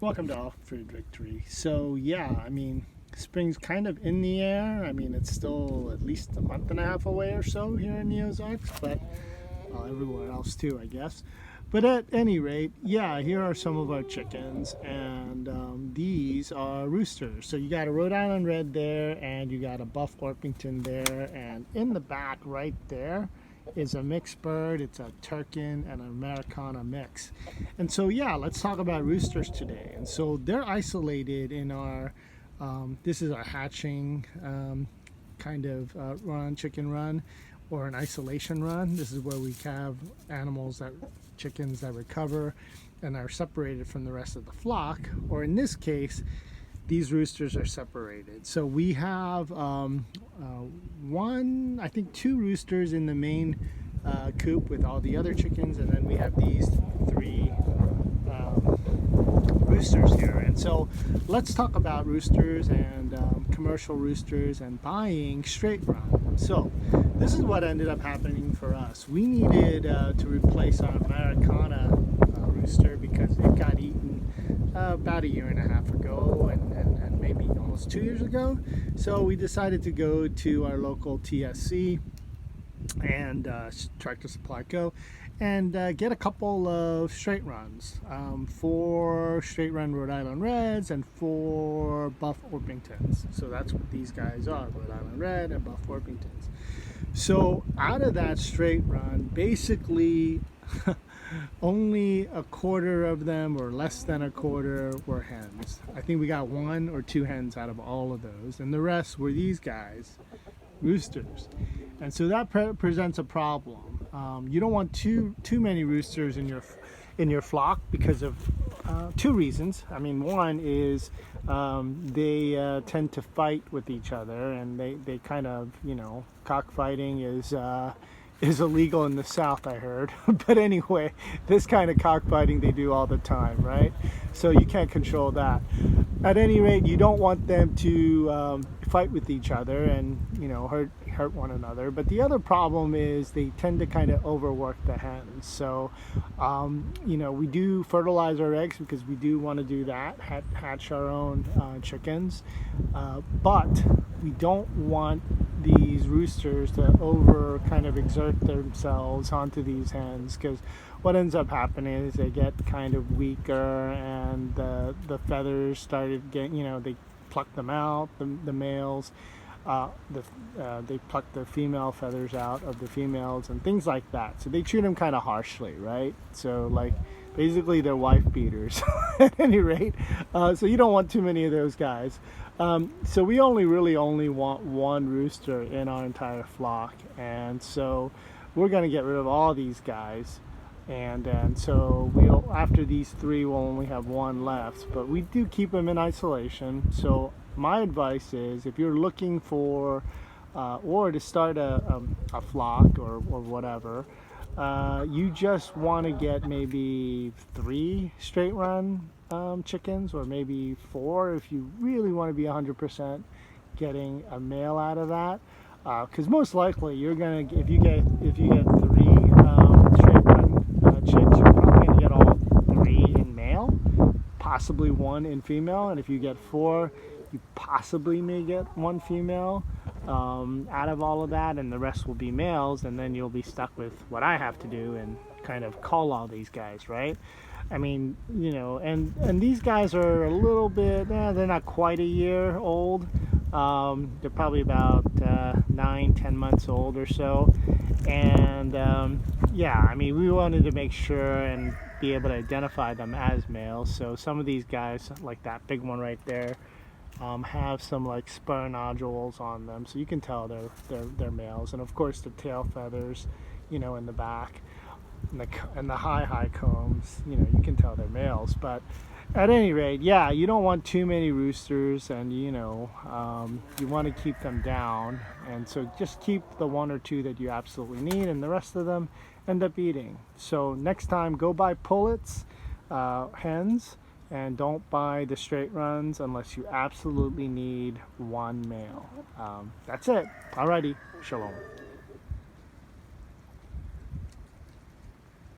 Welcome to All Food Victory. So yeah, I mean, spring's kind of in the air. I mean, it's still at least a month and a half away or so here in the Ozarks, but everywhere else too, I guess. But at any rate, yeah, here are some of our chickens, and these are roosters. So you got a Rhode Island Red there, and you got a Buff Orpington there, and in the back right there is a mixed bird. It's a Turkin and an Americana mix. And so yeah, let's talk about roosters today. And so they're isolated in our this is our hatching kind of chicken run, or an isolation run. This is where we have chickens that recover and are separated from the rest of the flock, or in this case these roosters are separated. So we have I think two roosters in the main coop with all the other chickens, and then we have these three roosters here. And so let's talk about roosters and commercial roosters and buying straight run. So this is what ended up happening for us. We needed to replace our Americana rooster because it got eaten about a year and a half ago, and maybe almost 2 years ago. So we decided to go to our local TSC and Tractor Supply Co. and get a couple of straight runs, 4 straight run Rhode Island Reds and 4 Buff Orpingtons. So that's what these guys are, Rhode Island Red and Buff Orpingtons. So out of that straight run, basically only a quarter of them, or less than a quarter, were hens. I think we got 1 or 2 hens out of all of those, and the rest were these guys, roosters. And so that presents a problem. You don't want too many roosters in your flock because of 2 reasons. I mean, one is they tend to fight with each other, and they kind of, cockfighting is illegal in the South, I heard. But anyway, this kind of cockfighting they do all the time, right? So you can't control that. At any rate, you don't want them to fight with each other and hurt one another. But the other problem is they tend to kind of overwork the hens. So we do fertilize our eggs because we do want to do that, hatch our own chickens, but we don't want these roosters to kind of exert themselves onto these hens, because what ends up happening is they get kind of weaker, and the feathers started getting, they pluck them out, the males, they pluck the female feathers out of the females and things like that. So they treat them kind of harshly, right? So like basically they're wife beaters at any rate. So you don't want too many of those guys. So we really only want 1 rooster in our entire flock, and so we're going to get rid of all these guys, and so after these 3 we'll only have 1 left, but we do keep them in isolation. So my advice is, if you're looking for or to start a flock or whatever, you just want to get maybe 3 straight run chickens, or maybe 4 if you really want to be 100% getting a male out of that, because most likely you're gonna, if you get 3 straight run chicks, you're probably gonna get all 3 in male, possibly 1 in female, and if you get 4, you possibly may get 1 female out of all of that, and the rest will be males, and then you'll be stuck with what I have to do and kind of call all these guys, right? I mean, and these guys are a little bit, they're not quite a year old. They're probably about 9-10 months old or so. And yeah, I mean, we wanted to make sure and be able to identify them as males. So some of these guys, like that big one right there, have some like spur nodules on them, so you can tell they're males. And of course the tail feathers, in the back, and the high combs, you can tell they're males. But at any rate, yeah, you don't want too many roosters, and you want to keep them down, and so just keep the 1 or 2 that you absolutely need, and the rest of them end up eating. So next time, go buy pullets, hens, and don't buy the straight runs unless you absolutely need 1 male. That's it. Alrighty, shalom.